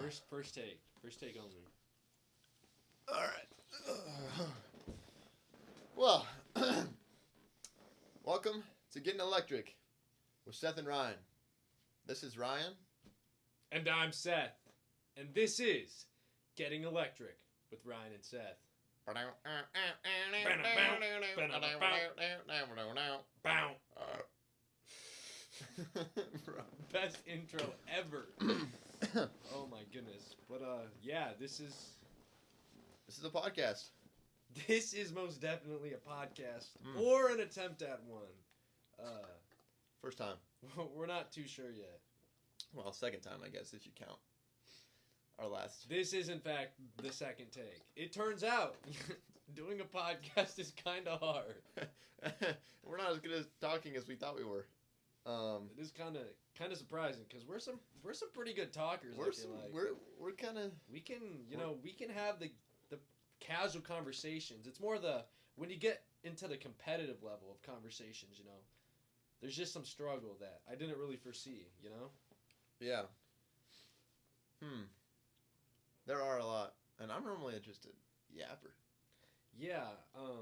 First take. First take only. All right. Well, welcome to Gettin Electric with Seth and Ryan. This is Ryan. And I'm Seth. And this is Getting Electric with Ryan and Seth. Bow. Best intro ever. Oh my goodness. But yeah, this is a podcast. This is most definitely a podcast or an attempt at one. First time. We're not too sure yet. Well, second time, I guess, if you count our last. This is, in fact, the second take. It turns out doing a podcast is kind of hard. We're not as good at talking as we thought we were. It is kind of surprising because we're some pretty good talkers. We're kind of we can have the casual conversations. It's more when you get into the competitive level of conversations, there's just some struggle that I didn't really foresee, Yeah. There are a lot, and I'm normally just a yapper. Yeah.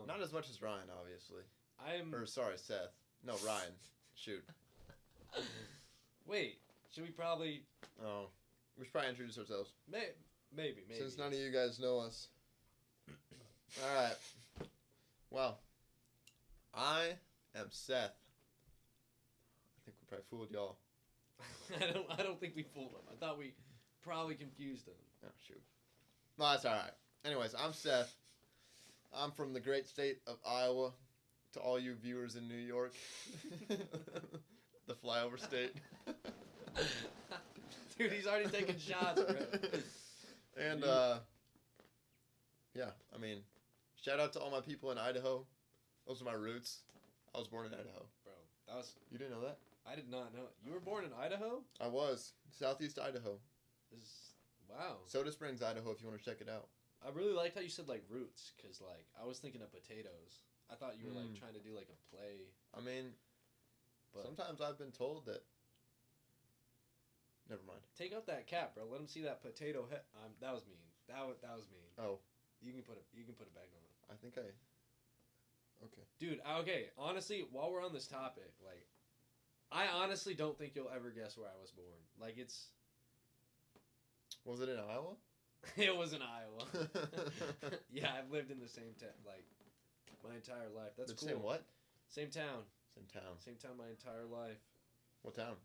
Not as much as Ryan, obviously. Sorry, Seth. No, Ryan. Shoot. Wait. Should we probably? Oh, we should probably introduce ourselves. Maybe. Since none of you guys know us. All right. Well, I am Seth. I think we probably fooled y'all. I don't think we fooled them. I thought we probably confused them. Oh, shoot. No, that's all right. Anyways, I'm Seth. I'm from the great state of Iowa. To all you viewers in New York. The flyover state. Dude, he's already taking shots, bro. And, yeah, I mean, shout out to all my people in Idaho. Those are my roots. I was born in Idaho. Bro, You didn't know that? I did not know. You were born in Idaho? I was. Southeast Idaho. Wow. Soda Springs, Idaho, if you want to check it out. I really liked how you said, roots, because, I was thinking of potatoes. I thought you were, trying to do, a play. I mean, sometimes I've been told that... Never mind. Take out that cap, bro. Let him see that potato head. That was mean. That was mean. Oh. You can put it back on. I think I... Okay. Dude, okay, honestly, while we're on this topic, I honestly don't think you'll ever guess where I was born. It's... Was it in Iowa? It was in Iowa. Yeah, I've lived in the same town, my entire life. That's cool. Same what? Same town. Same town. Same town my entire life. What town?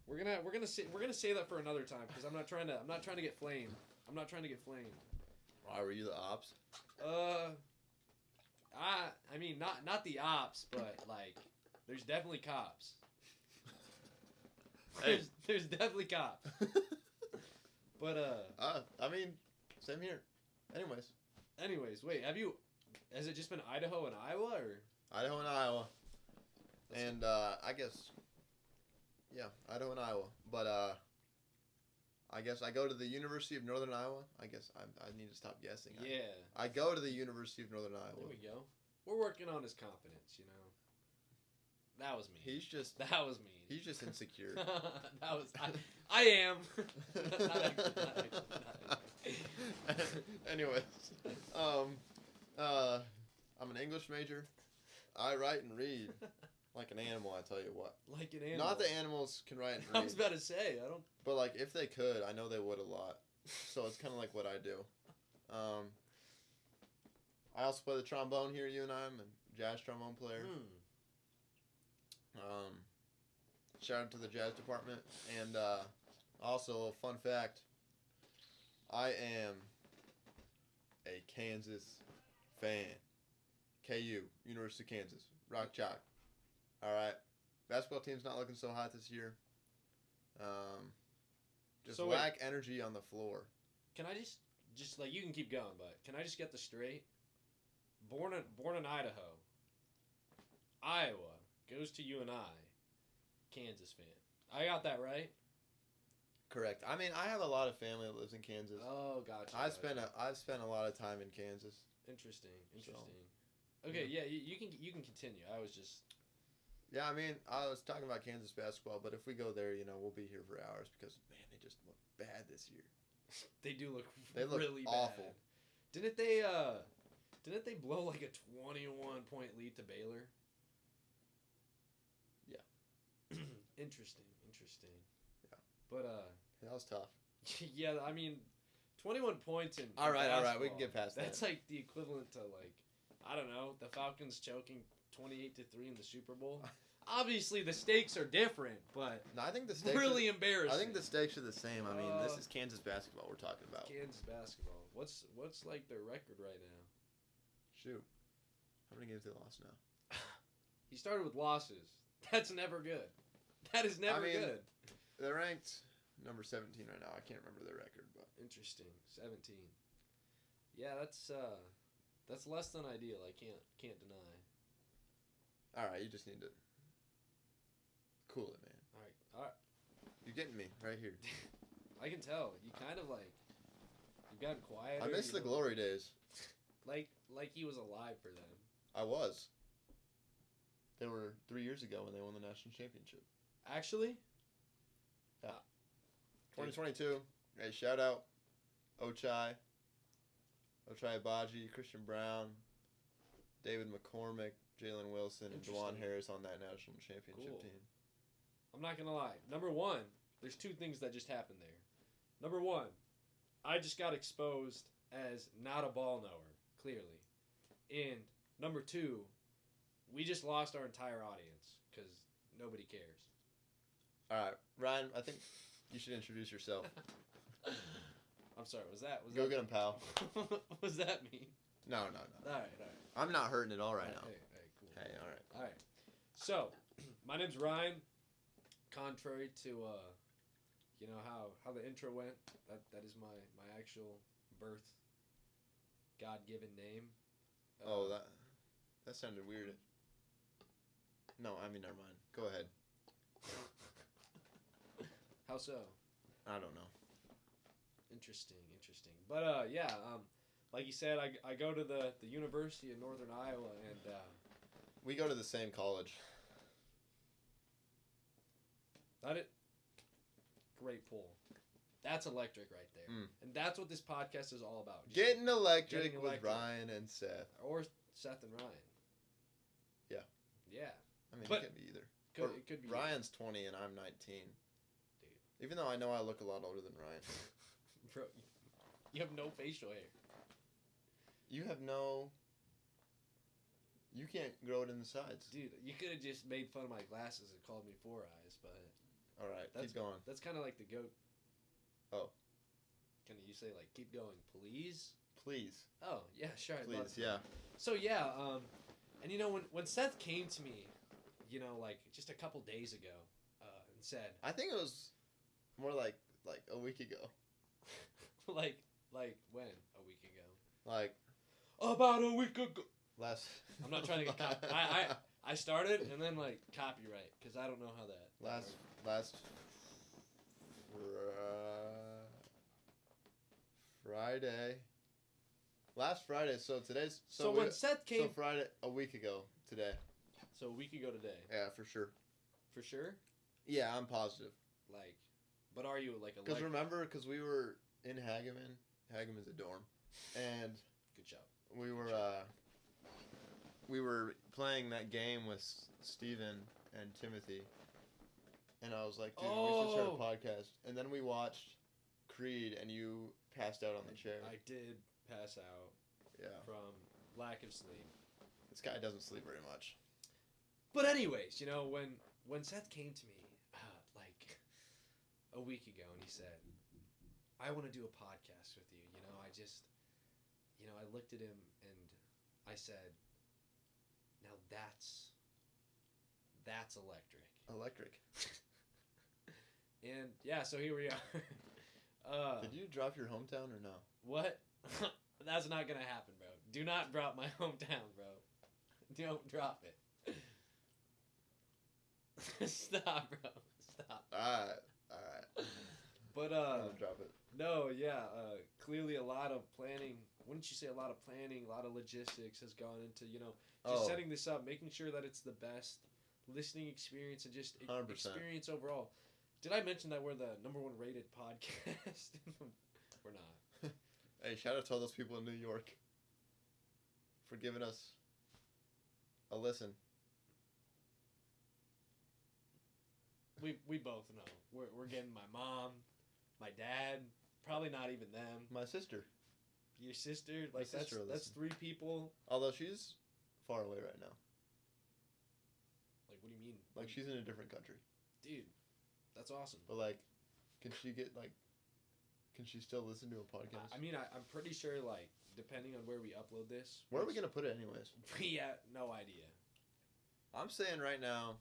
We're gonna say that for another time because I'm not trying to get flamed. Why were you the ops? I mean not the ops, but there's definitely cops. Hey. There's definitely cops. But I mean, same here. Anyways, wait, has it just been Idaho and Iowa or? Idaho and Iowa. And I guess yeah, Idaho and Iowa. But I guess I go to the University of Northern Iowa. I guess I need to stop guessing. Yeah. I go to the University of Northern Iowa. There we go. We're working on his confidence, That was mean. That was mean. He's just insecure. I am. Anyways, I'm an English major. I write and read like an animal. I tell you what. Like an animal. Not that animals can write and read. I was about to say I don't. But if they could, I know they would a lot. So it's kind of like what I do. I also play the trombone here at UNI. I'm a jazz trombone player. Shout out to the jazz department. And also, fun fact, I am a Kansas fan. KU, University of Kansas. Rock Chalk. Alright. Basketball team's not looking so hot this year. Just lack energy on the floor. Can I just you can keep going, but can I just get this straight? Born in Idaho. Iowa. Goes to UNI. Kansas fan. I got that right? Correct. I mean, I have a lot of family that lives in Kansas. Oh, gotcha. I've spent a lot of time in Kansas. Interesting. Okay, yeah, you can continue. I was just Yeah, I mean, I was talking about Kansas basketball, but if we go there, we'll be here for hours because man, they just look bad this year. They do look. They look really awful. bad. Didn't they blow like a 21-point lead to Baylor? Yeah. Interesting. Yeah. But That was tough. yeah, I mean, 21 points in All right, basketball, we can get past that. That's like the equivalent to like, I don't know, the Falcons choking 28-3 in the Super Bowl. Obviously, the stakes are different, but No, I think the stakes really embarrassing. I think the stakes are the same. I mean, this is Kansas basketball we're talking about. Kansas basketball. What's like their record right now? Shoot, how many games they lost now? He started with losses. That's never good. That is never good. They're ranked number 17 right now. I can't remember their record, but Interesting. 17. Yeah, that's less than ideal. I can't deny. all right, you just need to cool it, man. All right. You're getting me right here. I can tell. You kind of like you've gotten quieter. I miss the glory days. Like he was alive for them. I was. They were 3 years ago when they won the national championship. Actually? Yeah. 2022. Hey, shout out Ochai Abaji, Christian Brown, David McCormick, Jalen Wilson, and DeJuan Harris on that national championship team. I'm not going to lie. Number one, there's two things that just happened there. Number one, I just got exposed as not a ball knower, clearly. And number two, we just lost our entire audience because nobody cares. All right, Ryan, I think you should introduce yourself. I'm sorry, was that get him, pal. What does that mean? No. All right. I'm not hurting at all right now. Hey, cool. Hey, all right. So, my name's Ryan. Contrary to how the intro went, that is my actual birth God-given name. That sounded weird. No, I mean, never mind. Go ahead. How so? I don't know. Interesting. But like you said, I go to the University of Northern Iowa, and we go to the same college. Great pull. That's electric right there. And that's what this podcast is all about. Getting electric with Ryan and Seth. Or Seth and Ryan. Yeah. Yeah. I mean, it could be either. It could be Ryan's 20 and I'm 19. Dude. Even though I know I look a lot older than Ryan. Bro, you have no facial hair. You can't grow it in the sides. Dude, you could have just made fun of my glasses and called me Four Eyes, but... Alright, keep going. That's kind of like the goat. Oh. Can you say, like, keep going, please? Please. Oh, yeah, sure. Please, yeah. So, yeah, and when Seth came to me, like, just a couple days ago, and said... I think it was more like a week ago. like when? A week ago? Like... About a week ago. I'm not trying to get I started and then like copyright because I don't know how that. Last Friday. Last Friday. So today's. So when Seth came. So Friday, a week ago today. So a week ago today. Yeah, for sure. For sure. Yeah, I'm positive. Like, but are you like a? Because we were in Hageman. Hageman's a dorm, and. Good job. We were playing that game with Steven and Timothy, and I was like, dude, we should start a podcast. And then we watched Creed, and you passed out on the chair. I did pass out. Yeah. From lack of sleep. This guy doesn't sleep very much. But anyways, when Seth came to me, like a week ago, and he said, "I want to do a podcast with you." I looked at him and I said, "Now that's electric." Electric. And yeah, so here we are. Did you drop your hometown or no? What? That's not gonna happen, bro. Do not drop my hometown, bro. Don't drop it. Stop, bro. Stop. Alright. But don't drop it. No, yeah. Clearly, a lot of planning. Wouldn't you say a lot of planning, a lot of logistics has gone into just setting this up, making sure that it's the best listening experience and just 100%. experience overall. Did I mention that we're the #1 rated podcast? We're not. Hey, shout out to all those people in New York for giving us a listen. We both know. We're getting my mom, my dad, probably not even them. My sister. Your sister, My like sister will that's listen. 3 people. Although she's far away right now. Like, what do you mean? Like, she's in a different country. Dude, that's awesome. But, like, can she still listen to a podcast? I mean, I'm pretty sure, like, depending on where we upload this. Where are we going to put it anyways? We have no idea. I'm saying right now,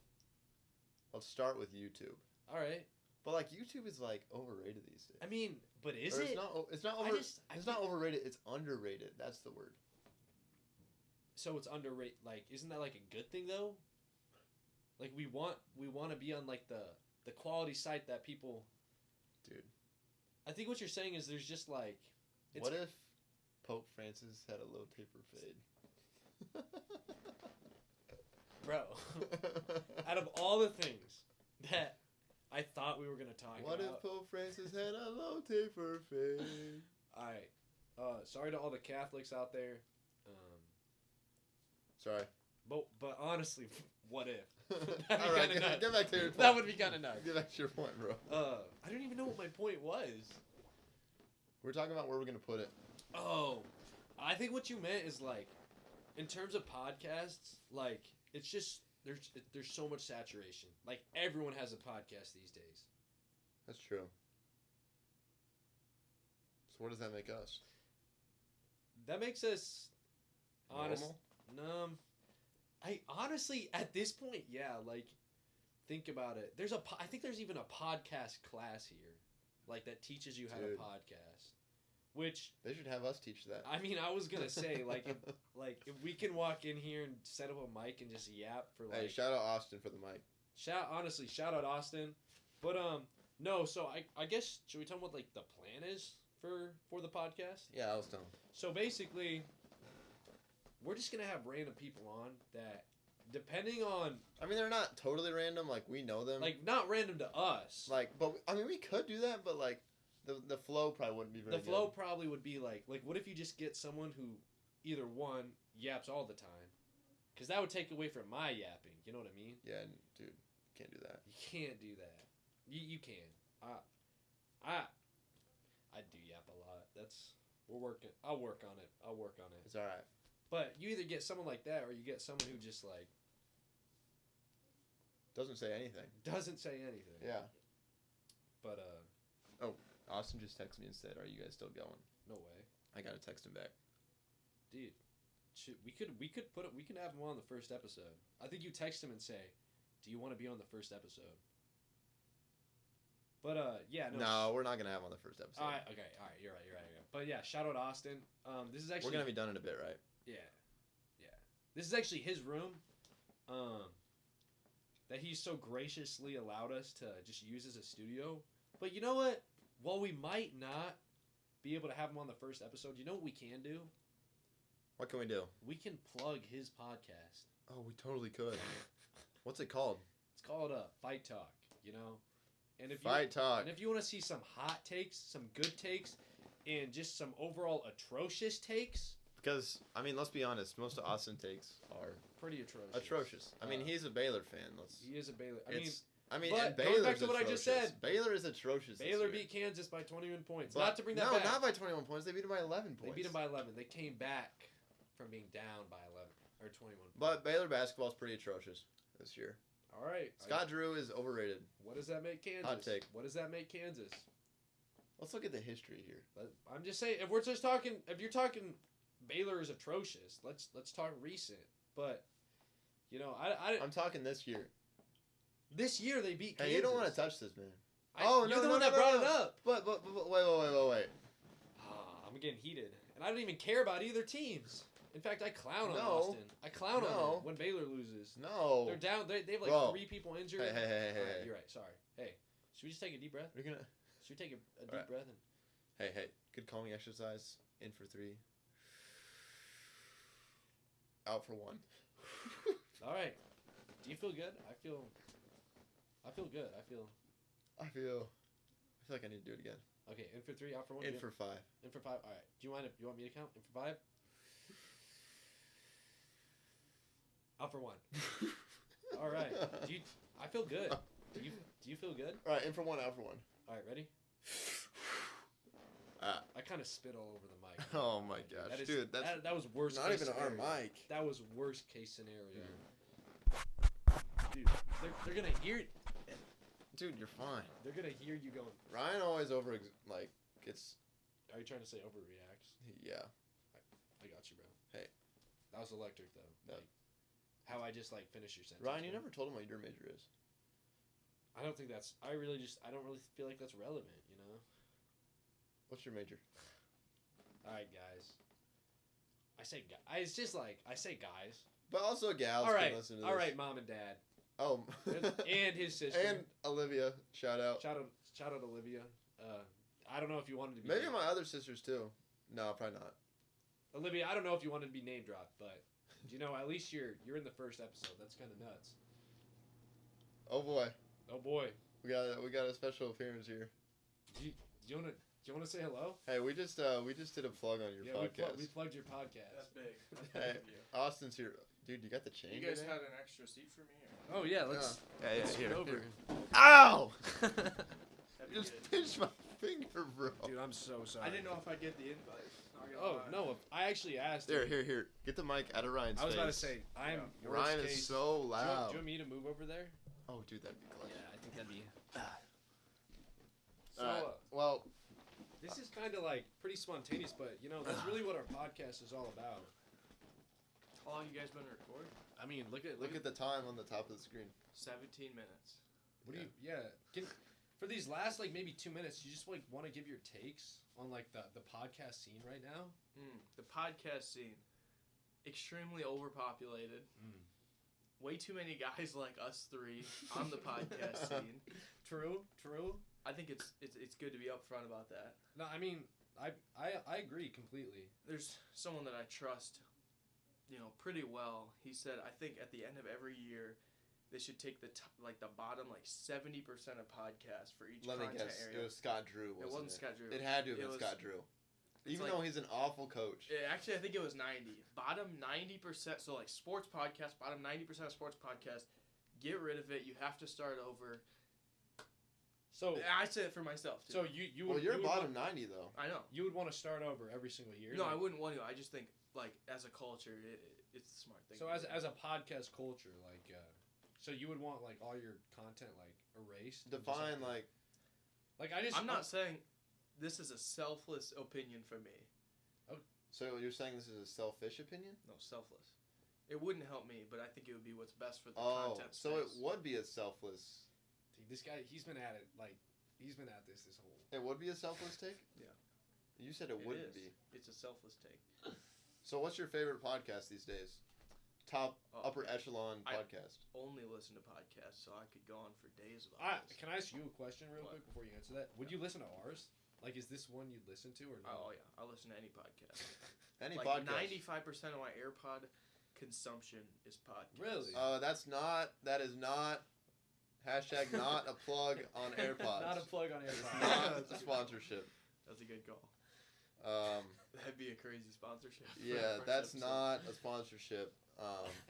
let's start with YouTube. All right. But, like, YouTube is, like, overrated these days. I mean, but is Or it? It's not overrated. It's underrated. That's the word. So it's underrated. Like, isn't that like a good thing though? Like we want to be on like the quality site that people. Dude. I think what you're saying is there's just like. What if Pope Francis had a low taper fade? Bro, out of all the things that I thought we were gonna talk What about. if Pope Francis had a low taper fade? All right. Sorry to all the Catholics out there. Sorry. But honestly, what if? All right, get back to your point. That would be kind of nuts. Get back to your point, bro. I don't even know what my point was. We're talking about where we're gonna put it. Oh, I think what you meant is like, in terms of podcasts, like it's just there's so much saturation. Like everyone has a podcast these days. That's true. So what does that make us? That makes us honest. Normal? No, I honestly at this point, yeah. Like, think about it. I think there's even a podcast class here, like that teaches you how to Dude. podcast. Which They should have us teach that. I mean, I was gonna say like if we can walk in here and set up a mic and just yap for like. Hey, shout out Austin for the mic. Shout out Austin, but no. So I guess should we tell them what like the plan is for the podcast? Yeah, I was telling. So basically, we're just gonna have random people on that, depending on I mean, they're not totally random. Like, we know them. like not random to us. Like, but I mean, we could do that, but like, the flow probably wouldn't be very The good. flow probably would be like what if you just get someone who either one yaps all the time, because that would take away from my yapping. You know what I mean? Yeah, dude, can't do that. You can't do that. You can. I do yap a lot. We're working. I'll work on it. It's all right. But you either get someone like that, or you get someone who just like Doesn't say anything. doesn't say anything. Yeah. But Austin just texted me and said, "Are you guys still going?" no way, I gotta text him back. dude. We could put it. We can have him on the first episode. I think you text him and say, "Do you want to be on the first episode?" But yeah, No, we're not gonna have him on the first episode. All right, you're right. But yeah, shout out Austin. This is actually We're gonna be done in a bit, right? Yeah. This is actually his room. That he so graciously allowed us to just use as a studio. But you know what? While we might not be able to have him on the first episode, you know what we can do? What can we do? We can plug his podcast. Oh, we totally could. What's it called? It's called Fight Talk. You know, and if Fight Talk. And if you want to see some hot takes, some good takes, and just some overall atrocious takes. Because, I mean, let's be honest, most of Austin takes are Pretty atrocious. atrocious. I mean, he's a Baylor fan. He is a Baylor. And but Baylor's going back to what I just atrocious. said, Baylor is atrocious. Baylor this year. beat Kansas by 21 points. But, Not to bring that back. No, not by 21 points. They beat him by 11 points. They beat him by 11. They came back from being down by 11 or 21 points. But Baylor basketball is pretty atrocious this year. All right. Scott Drew is overrated. What does that make Kansas? Hot take. What does that make Kansas? Let's look at the history here. I'm just saying, if you're talking Baylor is atrocious, let's talk recent. But you know, I'm talking this year. This year they beat Kansas. Hey, you don't want to touch this, man. You're the one that brought it up. But wait. I'm getting heated, and I don't even care about either teams. In fact, I clown on No. Austin. I clown on them when Baylor loses. No. They're down. They have like 3 people injured. Hey. All right, you're right. Sorry. Hey, should we just take a deep breath? We're gonna. Should we take a deep right. breath? Hey. Good calming exercise. In for 3. Out for 1. All right. feel good? I feel good. I feel like I need to do it again. okay. In for 3, out for 1. In for 5. In for 5. All right. Do you want me to count? In for 5. Out for 1. All right. I feel good. Do you feel good? All right. In for 1. Out for 1. All right. Ready? I kind of spit all over the mic. Oh my gosh, dude! That was worst. Not case even scenario. our mic. That was worst case scenario. Dude, they're gonna hear it. Dude, you're fine. They're gonna hear you going. Ryan always gets. Are you trying to say overreacts? Yeah. I got you, bro. Hey. That was electric, though. No. Like, how I just finish your sentence. Ryan, you never told him what your major is. I don't think that's. I don't really feel like that's relevant. You know. What's your major? All right, guys. It's just I say guys. But also gals all right, can listen to this. all right, mom and dad. Oh. And his sister. And Olivia, shout out. Shout out Olivia. I don't know if you wanted to be. Maybe my other sisters too. No, probably not. Olivia, I don't know if you wanted to be name dropped, but at least you're in the first episode. That's kind of nuts. Oh boy. Oh boy. We got a special appearance here. Do you want to say hello? Hey, we just did a plug on your podcast. We plugged your podcast. That's big. Hey, Austin's here. Dude, you got the chain? You guys today? had an extra seat for me? Or? Oh yeah, let's. Yeah, scoot over. Ow! That'd You just be good. pinched my finger, bro. Dude, I'm so sorry. I didn't know if I'd get the invite. Not gonna Oh lie. no! I actually asked. Here, him. here. Get the mic out of Ryan's face. I was about to say I'm. Ryan worst is case- so Do you loud. want me to move over there? Oh, dude, that'd be clutch. I think that'd be. So Alright, well, this is kind of pretty spontaneous, but that's really what our podcast is all about. How long you guys been recording? I mean, look at look at the time on the top of the screen. 17 minutes. What do you? Yeah. For these last maybe 2 minutes, you just want to give your takes on the podcast scene right now. The podcast scene, extremely overpopulated. Way too many guys like us three on the podcast scene. True. I think it's good to be upfront about that. No, I mean, I agree completely. There's someone that I trust, pretty well. He said, I think at the end of every year, they should take the bottom 70% of podcasts for each Let me content guess. area. It was Scott Drew, wasn't it? It wasn't Scott Drew. It had to have It been was- Scott Drew. it's Even though he's an awful coach. Actually, I think it was 90. Bottom 90%. So sports podcast, bottom 90% of sports podcast. Get rid of it. You have to start over. So I said it for myself too. So you Well, would, you're you would bottom want, 90 though. I know. you would want to start over every single year. No, I wouldn't want to. I just think as a culture, it's a smart thing. So as a podcast culture, so you would want all your content erased. and just, Define I'm not saying this is a selfless opinion for me. So you're saying this is a selfish opinion? No, selfless. It wouldn't help me, but I think it would be what's best for the Oh, content. so it space. would be a selfless. Dude, this guy, he's been at it he's been at this whole. It would be a selfless take? Yeah. You said it wouldn't is. be. It's a selfless take. So what's your favorite podcast these days? Top Oh, upper echelon I- podcast. Only listen to podcasts, so I could go on for days about this. Can I ask you a question real What? quick before you answer that? Would you listen to ours? Is this one you'd listen to or no? Oh yeah, I listen to any podcast. Any like podcast. 95% of my AirPod consumption is podcasts. Really? That is not hashtag not a plug on AirPods. Not a plug on AirPods. Not a sponsorship. That's a good call. Um, That'd be a crazy sponsorship. for yeah, our first that's episode. not a sponsorship.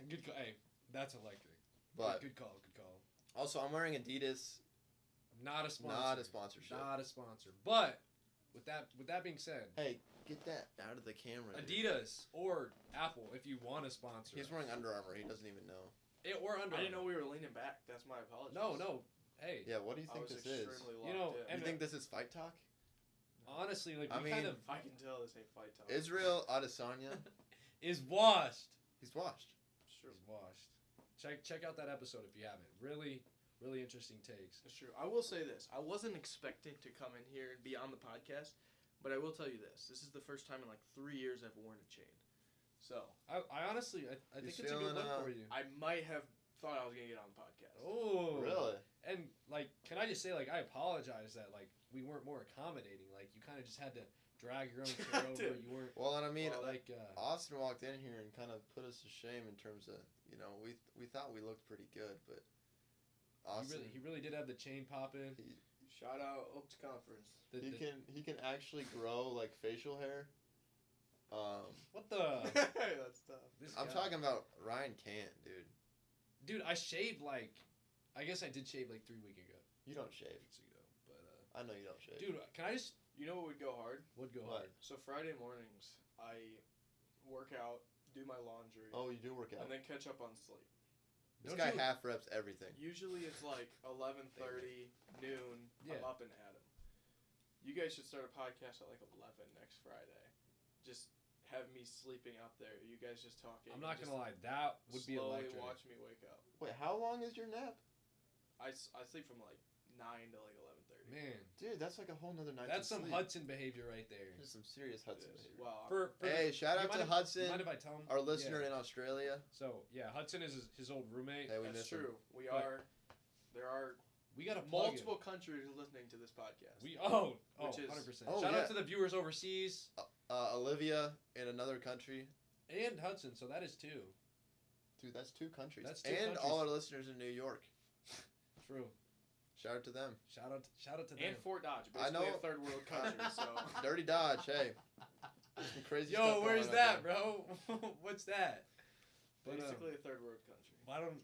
Good call. Hey, that's electric. But good call. Good call. also, I'm wearing Adidas. Not a sponsor. Not a sponsorship. Not a sponsor. But with that being said, Hey, get that out of the camera. dude. Adidas or Apple, if you want to sponsor, He's wearing Under Armour. He doesn't even know. or Under. I didn't know Armour. we were leaning back. That's my apologies. No. Hey, Yeah, what do you I think was this is? extremely You know, locked in. You think this is Fight Talk? honestly, we I mean- kind of I can tell this ain't fight talk. Israel Adesanya. is washed. He's washed. It's true. Is washed. Check out that episode if you haven't. Really interesting takes. It's true. I will say this. I wasn't expecting to come in here and be on the podcast, but I will tell you this. This is the first time in 3 years I've worn a chain. So, I honestly, I think it's a good feeling, look for you. I might have thought I was going to get on the podcast. Oh, Really? And can I just say, I apologize that we weren't more accommodating. You kind of just had to drag your own chair over. Dude. You weren't Well, and I mean, like Austin walked in here and kind of put us to shame in terms of, we thought we looked pretty good, but Austin, he really did have the chain popping. Shout out Oaks Conference. he can actually grow like facial hair. What the? That's tough. I'm talking about Ryan can't, dude. Dude, I shaved I guess I did shave like 3 weeks ago. You don't shave. Weeks ago, but I know you don't shave. dude, can I just You know what would go hard? go What? hard? So Friday mornings, I work out, do my laundry, Oh, you do work out. and then catch up on sleep. This Don't guy you- half reps everything. Usually it's like 11:30, noon. Yeah. I'm up and at 'em. You guys should start a podcast at like 11 next Friday. Just have me sleeping up there. You guys just talking. I'm not and gonna lie, that would just be slowly electric. watch me wake up. Wait, how long is your nap? I sleep from like 9 to like 11:30. Man, Dude, that's like a whole nother night. that's of some sleep. Hudson behavior right there. There's some serious Hudson It is. behavior. Well, For Hey, shout you out to mind Hudson, mind if I tell him? our listener Yeah. in Australia. So yeah, Hudson is his old roommate. Hey, we that's miss him. true. But- There are We got to multiple countries listening to this podcast. Which is 100%. Oh, Shout yeah. out to the viewers overseas Olivia in another country. and Hudson. So that is 2. Dude, that's 2 countries. That's 2 and countries. all our listeners in New York. True. Shout out to them. Shout out to them. and Fort Dodge, I basically know- a third world country. So Dirty Dodge, hey. There's some crazy stuff Yo, going where's on that, out there. bro? What's that? But, basically a third world country. I don't.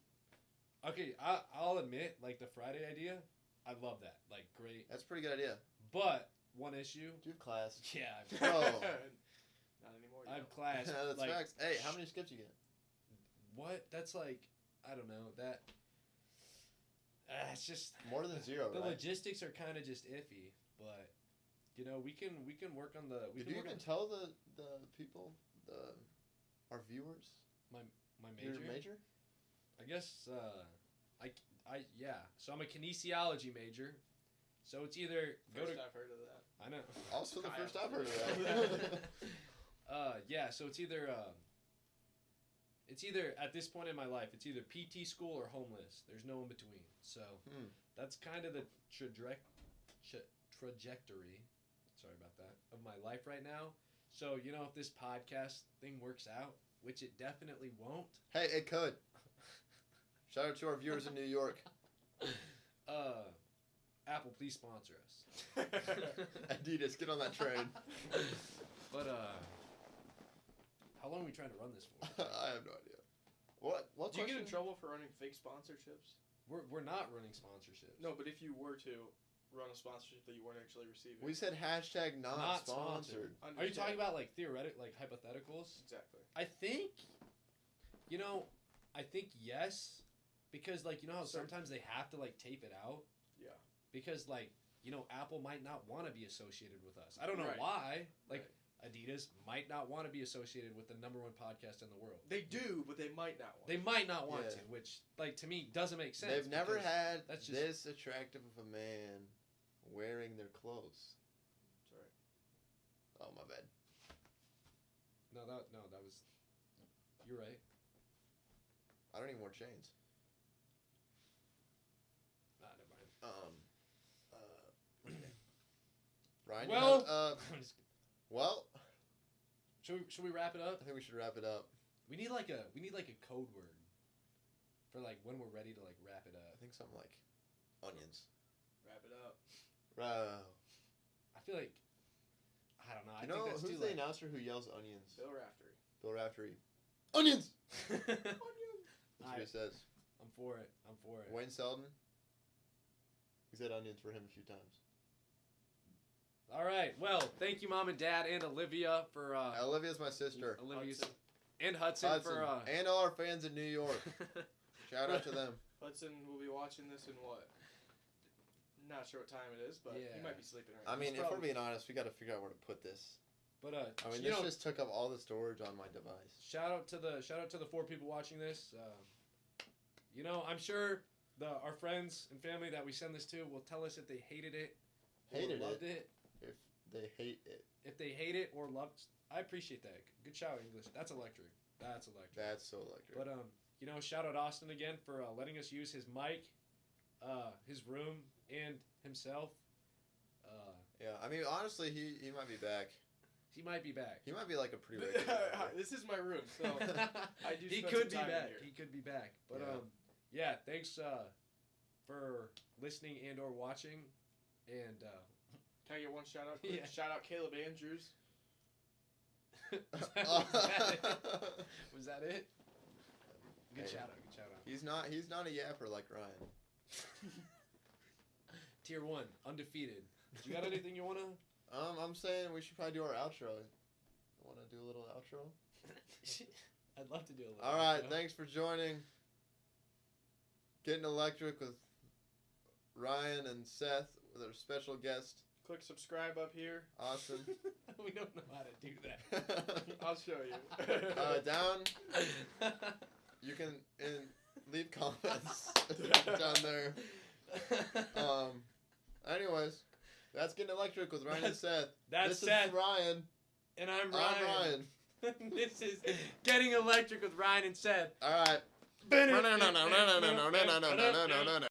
Okay, I'll admit, like the Friday idea, I love that. Like, great. That's a pretty good idea. But one issue. Do you have class? Yeah, Bro. Not anymore. I you have class. That's like, facts. Hey, how many skips you get? What? That's like, I don't know. That. It's just More than 0, the right? logistics are kind of just iffy, but we can work on the. We Did can you work even on tell the people, our viewers, my your major. major? I guess yeah. So I'm a kinesiology major. So it's either go First to. I've heard of that. Oh, I know. Also the Kyle. first I've heard of that. Yeah. So it's either at this point in my life, it's either PT school or homeless. There's no in between. So that's kind of the trajectory. Sorry about that, of my life right now. So if this podcast thing works out, which it definitely won't. Hey, it could. Shout out to our viewers in New York. Apple, please sponsor us. Adidas, get on that train. But how long are we trying to run this for? I have no idea. What Do you get in question? trouble for running fake sponsorships? We're not running sponsorships. No, but if you were to run a sponsorship that you weren't actually receiving. We said hashtag not sponsored. Are you talking about like theoretic, like hypotheticals? Exactly. I think yes, because like how sometimes they have to like tape it out. Yeah. Because like Apple might not want to be associated with us. I don't know Right. why. Like Right. Adidas might not want to be associated with the #1 podcast in the world. They do, but they might not want. They might not want Yeah. to, which like to me doesn't make sense. They've never because had that's just- this attractive of a man wearing their clothes. Sorry. Oh, my bad. No, that was. You're right. I don't even wear chains. Nah, never mind. Ryan, Well- you have, well, Should we wrap it up? I think we should wrap it up. We need like a code word for like when we're ready to like wrap it I up. think something like onions. Wrap it up. Bro. I feel like I don't know. I You think know, that's who's too the like. announcer who yells onions? Bill Raftery. Bill Raftery. Onions! Onions. That's what he says. I'm for it. Wayne Selden. He said onions for him a few times. All right. Well, thank you, Mom and Dad, and Olivia for Olivia's my sister. Olivia's Hudson. and Hudson, Hudson. for And all our fans in New York. Shout out to them. Hudson will be watching this in what? Not sure what time it is, but Yeah. he might be sleeping right I now. mean, He's if we're probably- being honest, we got to figure out where to put this. But I mean, you this know, just took up all the storage on my device. shout out to the 4 people watching this. I'm sure our friends and family that we send this to will tell us if they hated it, or Hated loved it. If they hate it. If they hate it or loved, I appreciate that. Good shout, English. That's electric. That's electric. That's so electric. But shout out Austin again for letting us use his mic, his room, and himself. Yeah, I mean, honestly, he might be back. He might be back. He might be like a pretty regular. This is my room, so I do. He spend could be some time in back. here. He could be back. But Yeah. thanks for listening and or watching. And Can I get one shout out? Yeah. Shout out Caleb Andrews. was that it? Good Hey. shout out. Good shout out. He's not a yapper like Ryan. Tier 1, undefeated. You got anything you wanna? I'm saying we should probably do our outro. Want to do a little outro? I'd love to do a little. All right, outro. thanks for joining. Getting Electric with Ryan and Seth with our special guest, Click subscribe up here. Austin. We don't know how to do that. I'll show you. Down, you can leave comments down there. Anyways, that's Getting Electric with Ryan and Seth. That's this Seth. is Ryan. And I'm I'm Ryan. Ryan. This is Getting Electric with Ryan and Seth. All right.